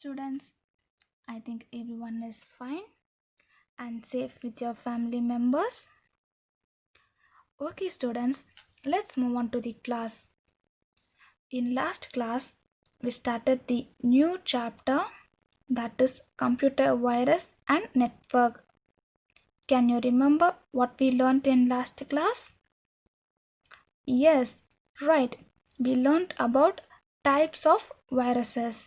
students. I think everyone is fine and safe with your family members. Okay, students, let's move on to the class. In last class, we started the new chapter, that is computer virus and network. Can you remember what we learned in last class? Yes, right. We learned about types of viruses.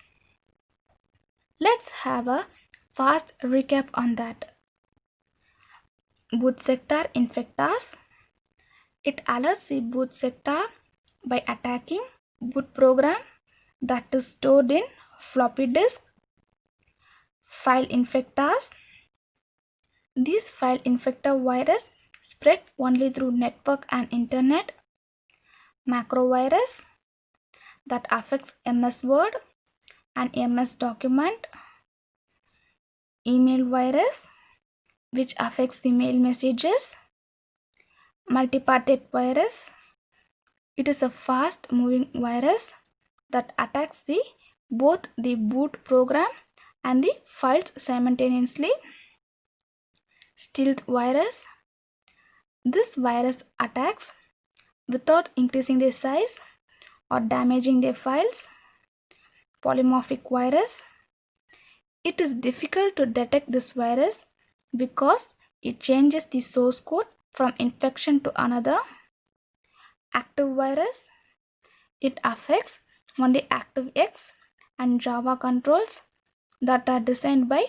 Let's have a fast recap on that. Boot sector infectors. It alerts the boot sector by attacking boot program that is stored in floppy disk. File infectors. These file infector virus spread only through network and internet. Macrovirus that affects MS Word and MS document. Email virus which affects the mail messages. Multiparted virus. It is a fast moving virus that attacks both the boot program and the files simultaneously. Stealth virus. This virus attacks without increasing their size or damaging their files. Polymorphic virus. It is difficult to detect this virus because it changes the source code from infection to another. Active virus. It affects only ActiveX and Java controls that are designed by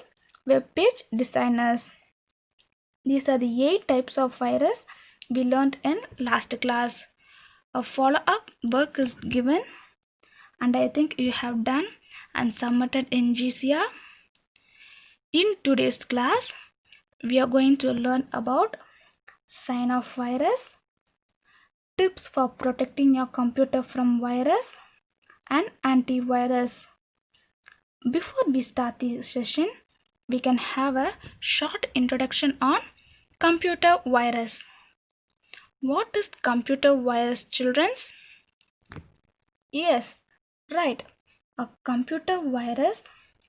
web page designers. These are the 8 types of virus we learned in last class. A follow-up work is given and I think you have done and submitted in GCR. In today's class, we are going to learn about sign of virus, tips for protecting your computer from virus, and antivirus. Before we start the session, we can have a short introduction on computer virus. What is computer virus, children? Yes, right. A computer virus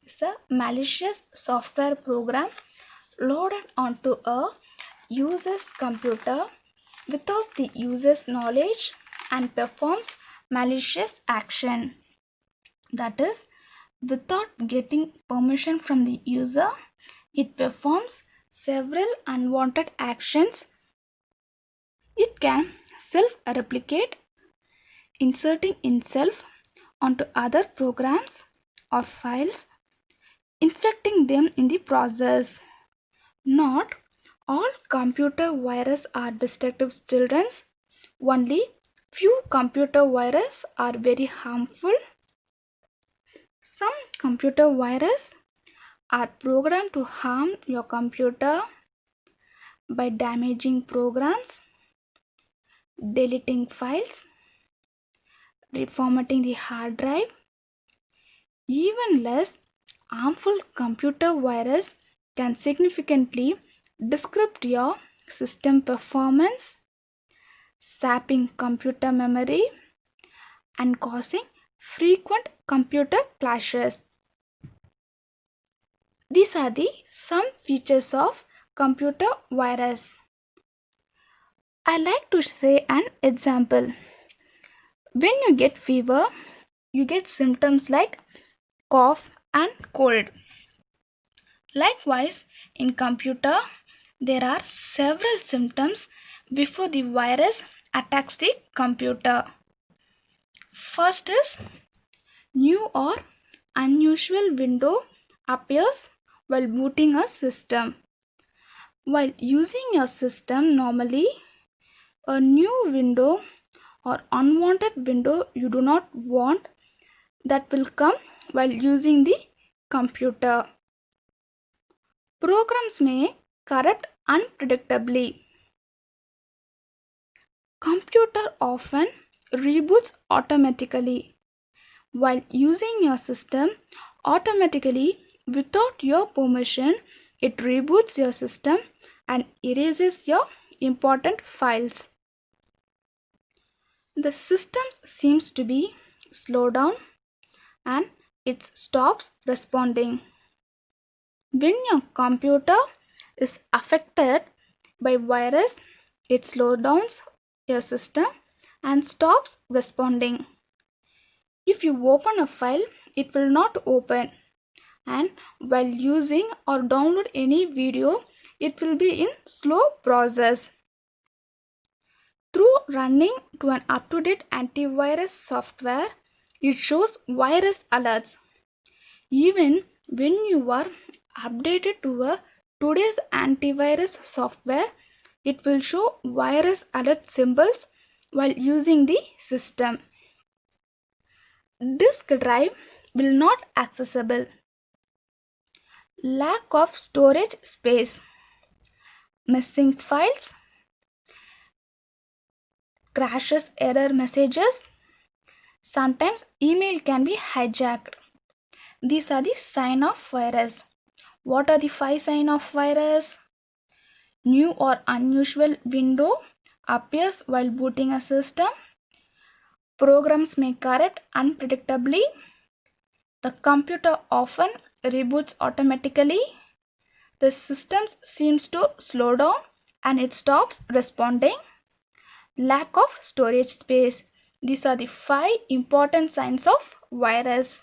is a malicious software program loaded onto a user's computer without the user's knowledge and performs malicious action. That is, without getting permission from the user, it performs several unwanted actions. It can self-replicate, inserting itself onto other programs or files, infecting them in the process. Not all computer viruses are destructive, children. Only few computer viruses are very harmful. Some computer viruses are programmed to harm your computer by damaging programs, deleting files, reformatting the hard drive. Even less harmful computer virus can significantly disrupt your system performance, sapping computer memory, and causing frequent computer crashes. These are the some features of computer virus. I like to say an example. When you get fever, you get symptoms like cough and cold. Likewise, in computer, there are several symptoms before the virus attacks the computer. First is new or unusual window appears while booting a system. While using your system normally, a new window or unwanted window you do not want that will come while using the computer. Programs may corrupt unpredictably. Computer often reboots automatically while using your system automatically without your permission. It reboots your system and erases your important files. The system seems to be slow down and it stops responding. When your computer is affected by virus, it slows down your system and stops responding. If you open a file, it will not open, and while using or download any video, it will be in slow process. Through running to an up-to-date antivirus software, it shows virus alerts. Even when you are updated to today's antivirus software, it will show virus alert symbols while using the system. Disk drive will not accessible. Lack of storage space. Missing files. Crashes, error messages. Sometimes email can be hijacked. These are the signs of virus. What are the 5 signs of virus? New or unusual window appears while booting a system. Programs may corrupt unpredictably. The computer often reboots automatically. The system seems to slow down and it stops responding. Lack of storage space. These are the 5 important signs of virus.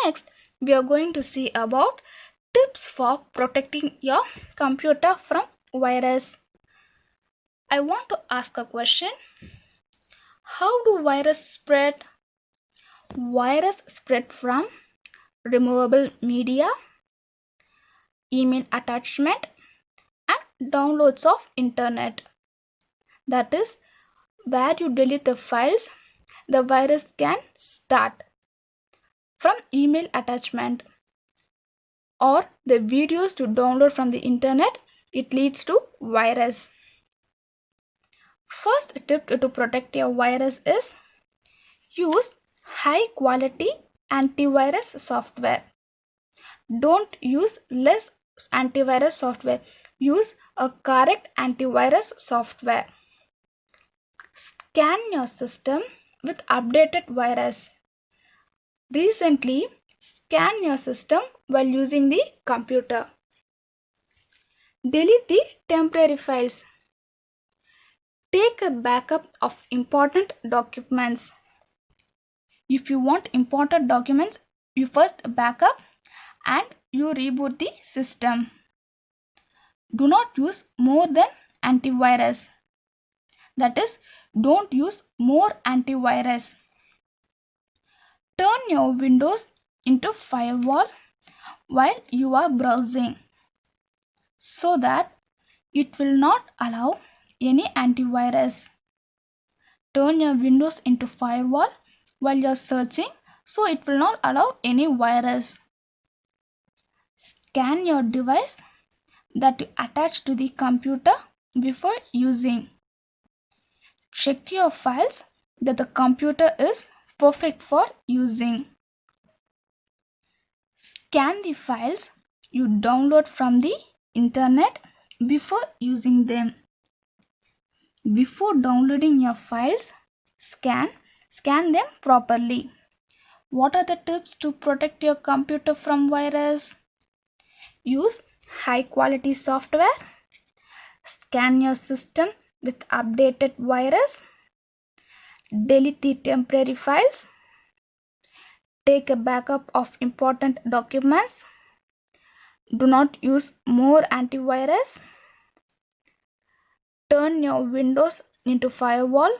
Next, we are going to see about tips for protecting your computer from virus. I want to ask a question. How do virus spread? Virus spread from removable media, email attachment, and downloads of internet. That is, where you delete the files, the virus can start. From email attachment or the videos to download from the internet, it leads to virus. First tip to protect your virus is use high quality antivirus software. Don't use less antivirus software. Use a correct antivirus software. Scan your system with updated virus. Recently, scan your system while using the computer. Delete the temporary files. Take a backup of important documents. If you want important documents, you first backup and you reboot the system. Do not use more than antivirus. That is, don't use more antivirus. Turn your Windows into firewall while you are browsing so that it will not allow any antivirus. Turn your Windows into firewall while you are searching so it will not allow any virus. Scan your device that you attach to the computer before using. Check your files that the computer is perfect for using. Scan the files you download from the internet before using them. Before downloading your files, scan them properly. What are the tips to protect your computer from virus? Use high quality software. Scan your system with updated virus. Delete the temporary files. Take a backup of important documents. Do not use more antivirus. Turn your Windows into firewall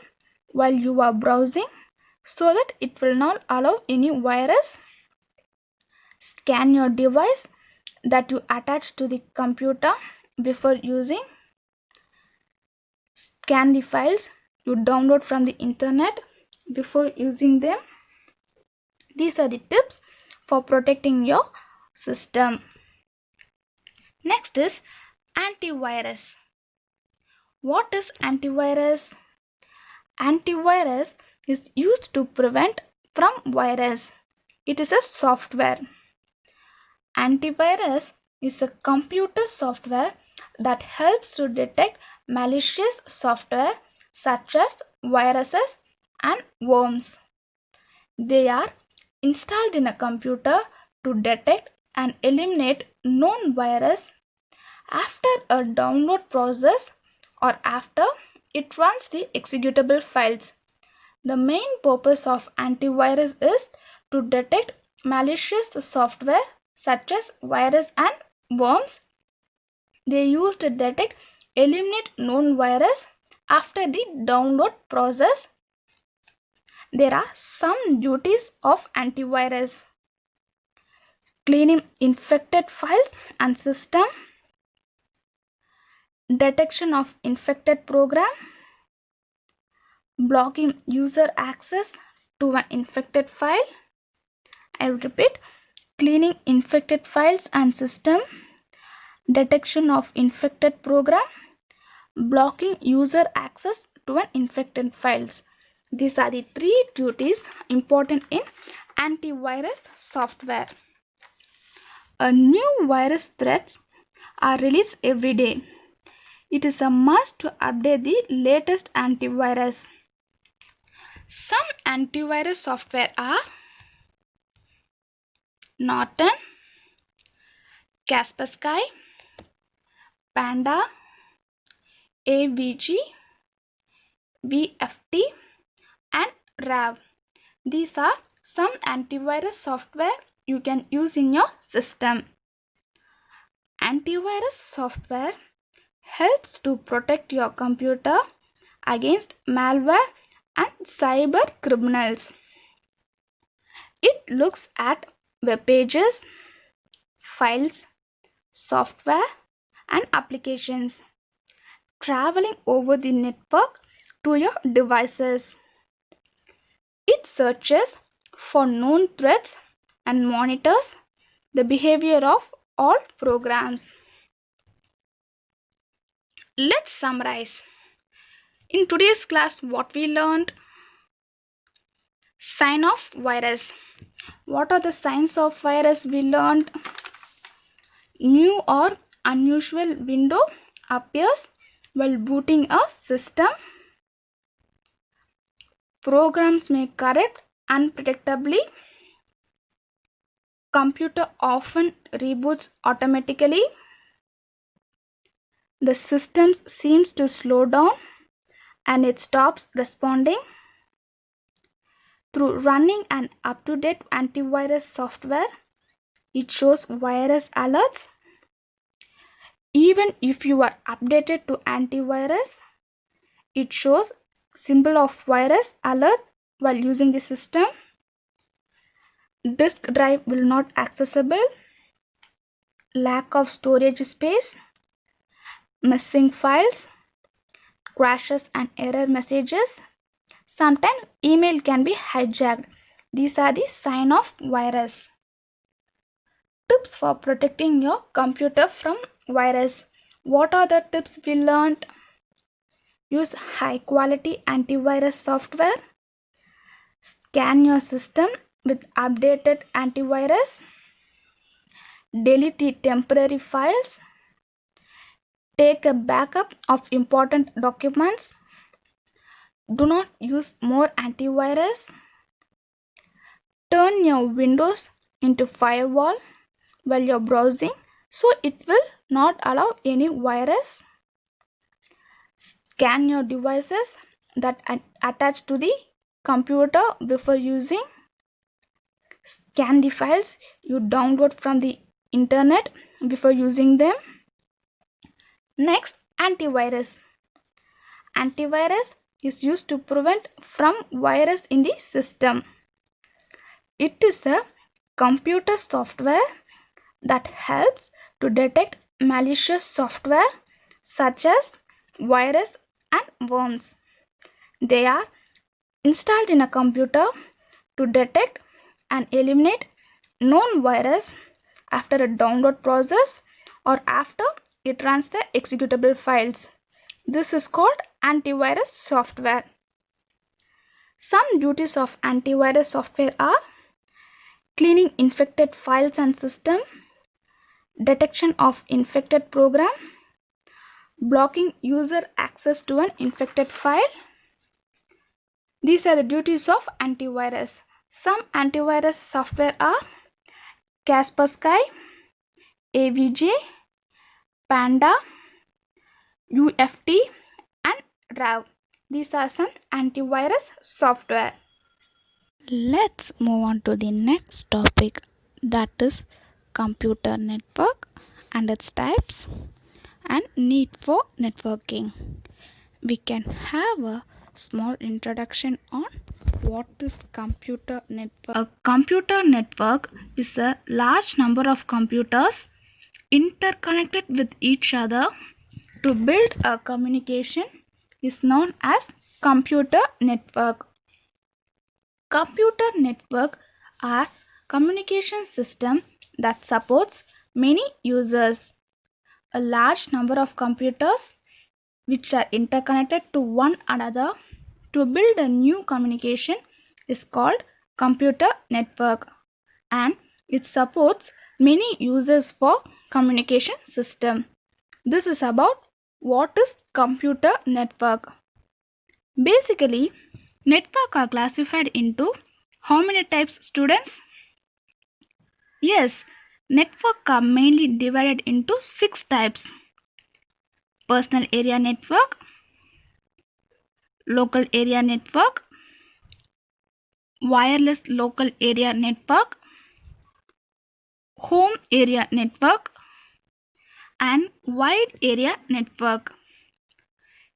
while you are browsing so that it will not allow any virus. Scan your device that you attach to the computer before using. Scan the files you download from the internet before using them. These are the tips for protecting your system. Next is antivirus. What is antivirus? Antivirus is used to prevent from virus. It is a software. Antivirus is a computer software that helps to detect malicious software such as viruses and worms. They are installed in a computer to detect and eliminate known virus after a download process or after it runs the executable files. The main purpose of antivirus is to detect malicious software such as virus and worms. They use to detect, eliminate known virus after the download process. There are some duties of antivirus: cleaning infected files and system, detection of infected program, blocking user access to an infected file. I repeat, cleaning infected files and system, detection of infected program, blocking user access to an infected files. These are the three duties important in antivirus software. A new virus threats are released every day. It is a must to update the latest antivirus. Some antivirus software are Norton, Kaspersky, Panda, AVG, VFT and RAV. These are some antivirus software you can use in your system. Antivirus software helps to protect your computer against malware and cyber criminals. It looks at web pages, files, software and applications traveling over the network to your devices. It searches for known threats and monitors the behavior of all programs. Let's summarize. In today's class, what we learned: sign of virus. What are the signs of virus we learned? New or unusual window appears while booting a system. Programs may corrupt unpredictably. Computer often reboots automatically. The system seems to slow down and it stops responding. Through running an up-to-date antivirus software, it shows virus alerts. Even if you are updated to antivirus, it shows symbol of virus alert while using the system. Disk drive will not accessible. Lack of storage space. Missing files. Crashes and error messages. Sometimes email can be hijacked. These are the sign of virus. Tips for protecting your computer from virus. What are the tips we learned? Use high quality antivirus software. Scan your system with updated antivirus. Delete the temporary files. Take a backup of important documents. Do not use more antivirus. Turn your Windows into firewall while you're browsing, so it will not allow any virus. Scan your devices that are attached to the computer before using. Scan the files you download from the internet before using them. Next, antivirus. Antivirus is used to prevent from virus in the system. It is the computer software that helps to detect malicious software such as virus and worms. They are installed in a computer to detect and eliminate known virus after a download process or after it runs the executable files. This is called antivirus software. Some duties of antivirus software are cleaning infected files and system, detection of infected program, blocking user access to an infected file. These are the duties of antivirus. Some antivirus software are Kaspersky, AVJ, Panda, UFT and RAV. These are some antivirus software. Let's move on to the next topic, that is computer network and its types and need for networking. We can have a small introduction on what is computer network. A computer network is a large number of computers interconnected with each other to build a communication is known as computer network. Computer network are communication system that supports many users. A large number of computers which are interconnected to one another to build a new communication is called computer network, and it supports many users for communication system. This is about what is computer network. Basically, network are classified into how many types, students? Yes, network are mainly divided into 6 types. Personal area network, local area network, wireless local area network, home area network, and wide area network.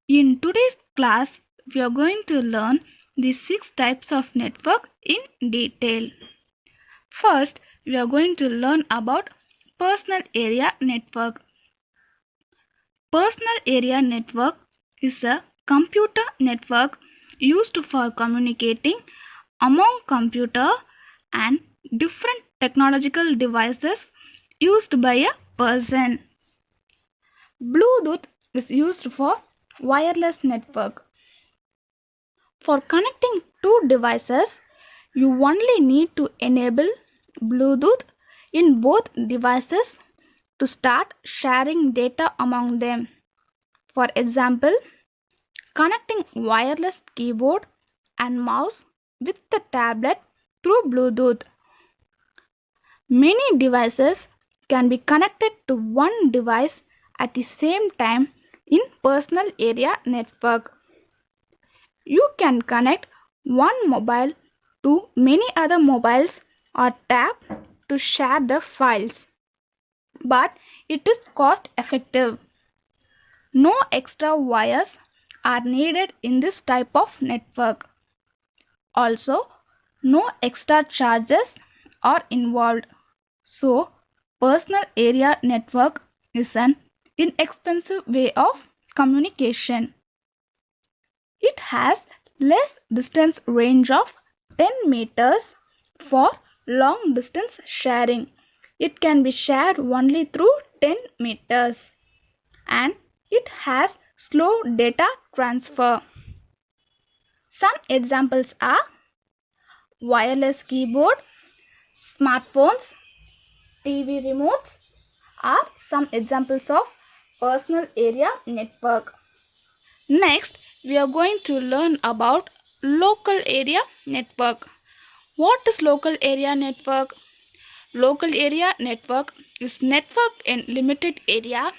In today's class, we are going to learn these 6 types of network in detail. First, we are going to learn about personal area network. Personal area network is a computer network used for communicating among computer and different technological devices used by a person. Bluetooth is used for wireless network. For connecting two devices, you only need to enable Bluetooth in both devices to start sharing data among them. For example, connecting wireless keyboard and mouse with the tablet through Bluetooth. Many devices can be connected to one device at the same time in personal area network. You can connect one mobile to many other mobiles or tap to share the files, but it is cost effective. No extra wires are needed in this type of network. Also, no extra charges are involved. So, personal area network is an inexpensive way of communication. It has less distance range of 10 meters for long distance sharing. It can be shared only through 10 meters, and it has slow data transfer. Some examples are wireless keyboard, smartphones, TV remotes are some examples of personal area network. Next, we are going to learn about local area network. What is local area network? Local area network is network in limited area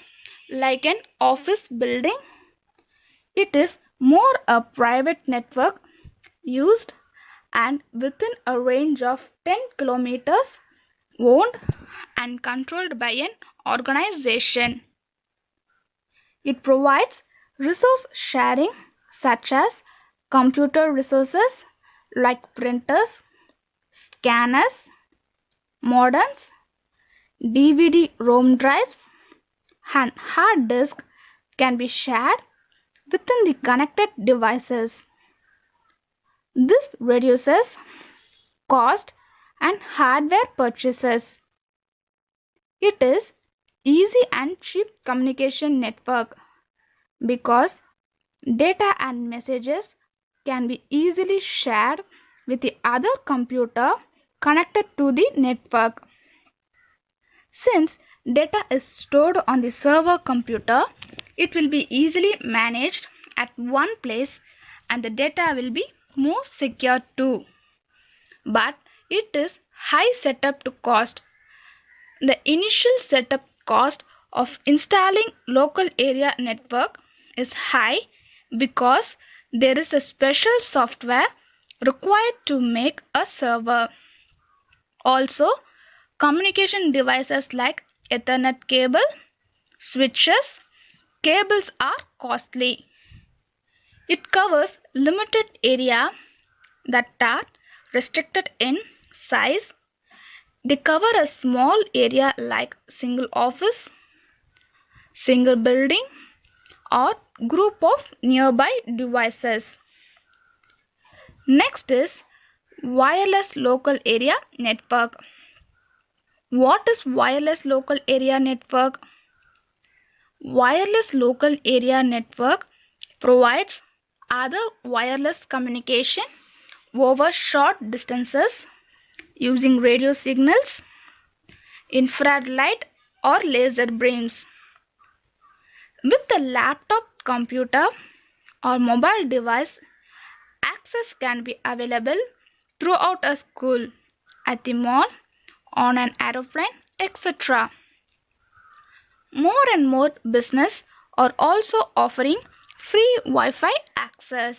like an office building. It is more a private network used and within a range of 10 kilometers, owned and controlled by an organization. It provides resource sharing such as computer resources like printers, scanners, modems, DVD-ROM drives, and hard disk can be shared within the connected devices. This reduces cost and hardware purchases. It is easy and cheap communication network because data and messages can be easily shared with the other computer connected to the network. Since data is stored on the server computer, it will be easily managed at one place and the data will be more secure too. but it is high setup to cost. The initial setup cost of installing local area network is high because there is a special software required to make a server. Also, communication devices like Ethernet cable, switches, cables are costly. It covers limited area that are restricted in size. They cover a small area like single office, single building, or group of nearby devices. Next is wireless local area network. What is wireless local area network? Wireless local area network provides other wireless communication over short distances using radio signals, infrared light, or laser beams. With a laptop, computer, or mobile device, access can be available throughout a school, at the mall, on an aeroplane, etc. More and more businesses are also offering free Wi-Fi access.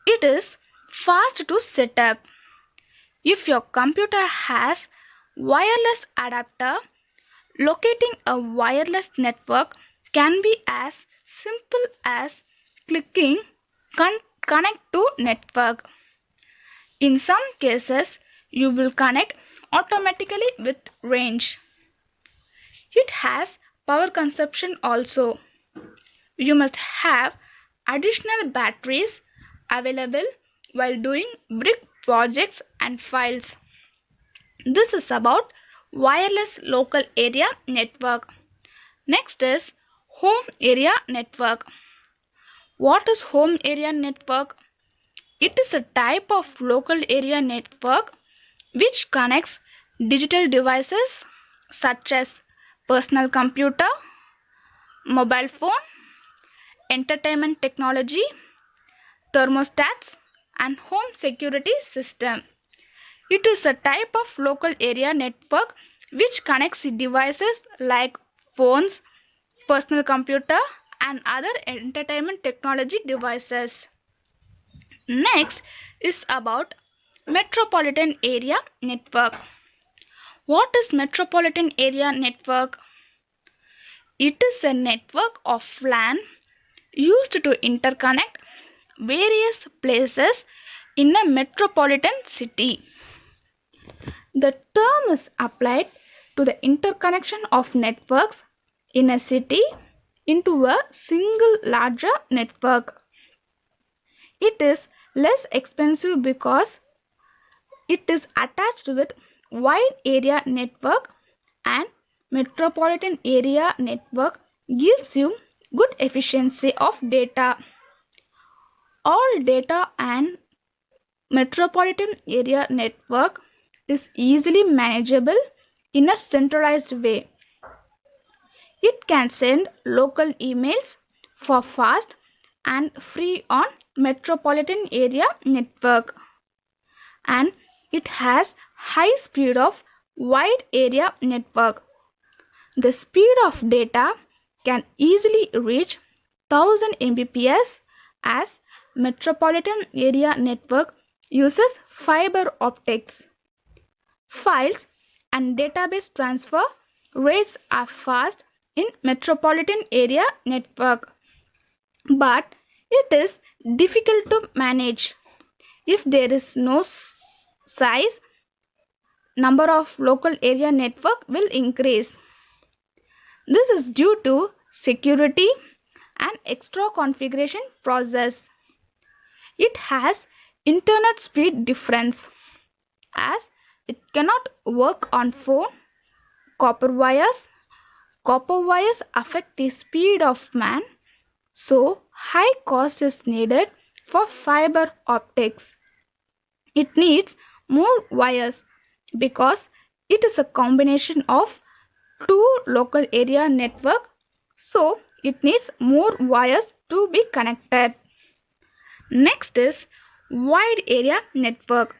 It is fast to set up. If your computer has wireless adapter, locating a wireless network can be as simple as clicking connect to network. In some cases, you will connect automatically with range. It has power consumption also. You must have additional batteries available while doing big projects and files. This is about wireless local area network. Next is home area network. What is home area network? It is a type of local area network which connects digital devices such as personal computer, mobile phone, entertainment technology, thermostats, and home security system. It is a type of local area network which connects devices like phones, personal computer, and other entertainment technology devices. Next is about metropolitan area network. What is metropolitan area network? It is a network of LAN used to interconnect various places in a metropolitan city. The term is applied to the interconnection of networks in a city into a single larger network. It is less expensive because it is attached with wide area network, and metropolitan area network gives you good efficiency of data. All data and metropolitan area network is easily manageable in a centralized way. It can send local emails for fast and free on metropolitan area network, and it has high speed of wide area network. The speed of data can easily reach 1000 Mbps as metropolitan area network uses fiber optics. Files and database transfer rates are fast in metropolitan area network, but it is difficult to manage. If there is no size, number of local area network will increase. This is due to security and extra configuration process. It has internet speed difference as it cannot work on phone, copper wires. Copper wires affect the speed of man, so high cost is needed for fiber optics. It needs more wires because it is a combination of two local area network, so it needs more wires to be connected. Next is wide area network.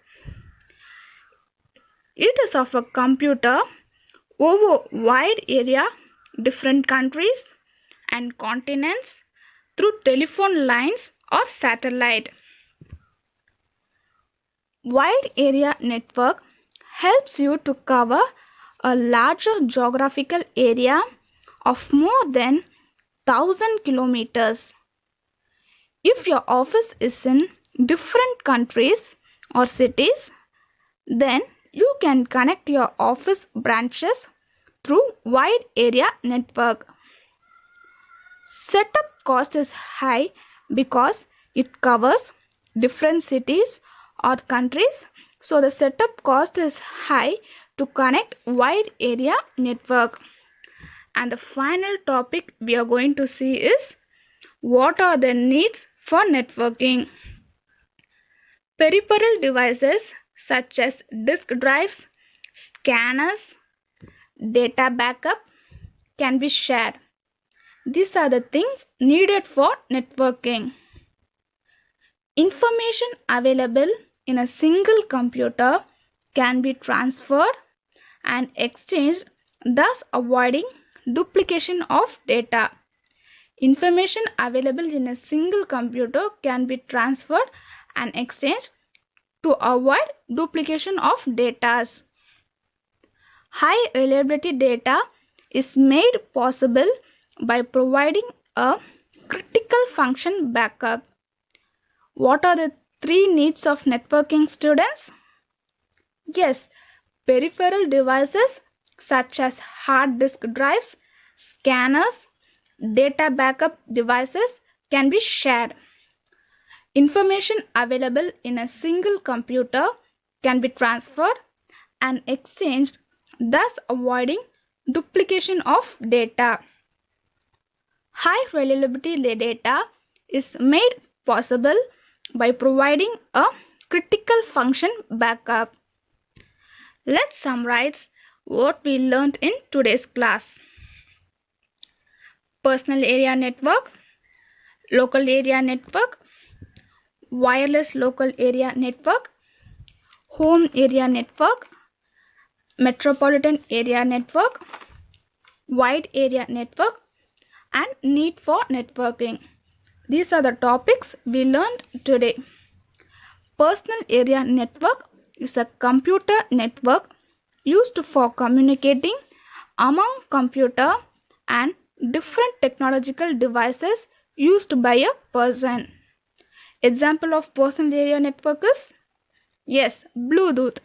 It is of a computer over wide area, different countries and continents through telephone lines or satellite. Wide area network helps you to cover a larger geographical area of more than 1000 kilometers. If your office is in different countries or cities, then you can connect your office branches through wide area network. Setup cost is high because it covers different cities or countries, so the setup cost is high to connect wide area network. And the final topic we are going to see is what are the needs for networking. Peripheral devices such as disk drives, scanners, data backup can be shared. These are the things needed for networking. Information available in a single computer can be transferred and exchanged, thus avoiding duplication of data. Information available in a single computer can be transferred and exchanged to avoid duplication of data. High reliability data is made possible by providing a critical function backup. What are the three needs of networking, students? Yes, peripheral devices such as hard disk drives, scanners, data backup devices can be shared. Information available in a single computer can be transferred and exchanged, thus avoiding duplication of data. High reliability data is made possible by providing a critical function backup. Let's summarize what we learned in today's class. Personal area network, local area network, wireless local area network, home area network, metropolitan area network, wide area network, and need for networking. These are the topics we learned today. Personal area network is a computer network used for communicating among computer and different technological devices used by a person. Example of personal area network is, yes, Bluetooth.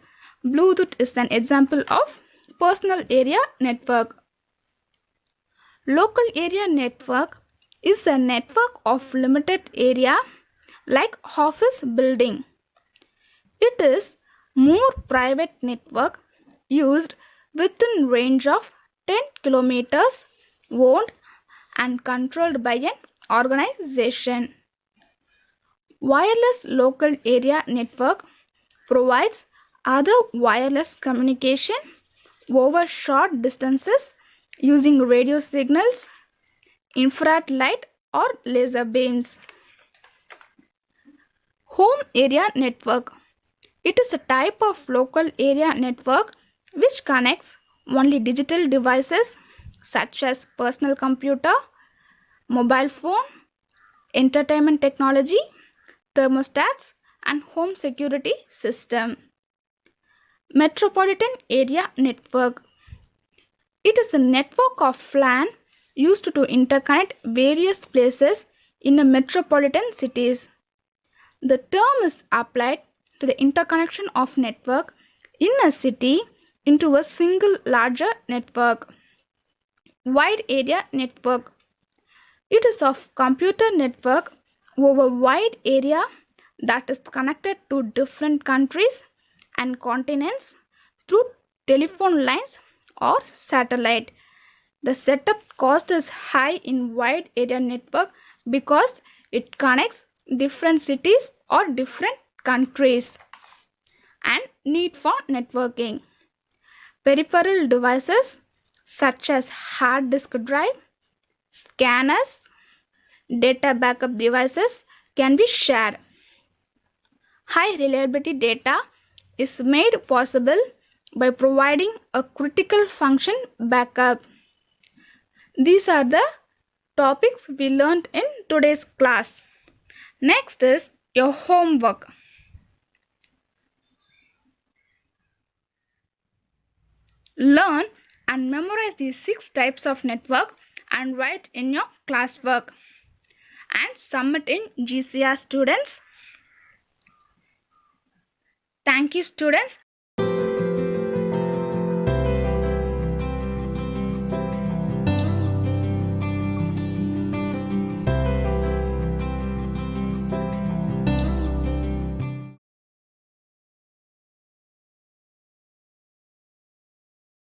Bluetooth is an example of personal area network. Local area network is a network of limited area like office building. It is more private network used within range of 10 kilometers, owned and controlled by an organization. Wireless local area network provides other wireless communication over short distances using radio signals, infrared light or laser beams. Home area network. It is a type of local area network which connects only digital devices such as personal computer, mobile phone, entertainment technology, thermostats and home security system. Metropolitan area network. It is a network of LAN used to interconnect various places in a metropolitan cities. The term is applied to the interconnection of network in a city into a single larger network. Wide area network. It is of computer network over wide area that is connected to different countries and continents through telephone lines or satellite. The setup cost is high in wide area network because it connects different cities or different countries. And need for networking. Peripheral devices such as hard disk drive, scanners, data backup devices can be shared. High reliability data is made possible by providing a critical function backup. These are the topics we learned in today's class. Next is your homework. Learn and memorize these 6 types of network and write in your classwork and submit in GCR students. Thank you students.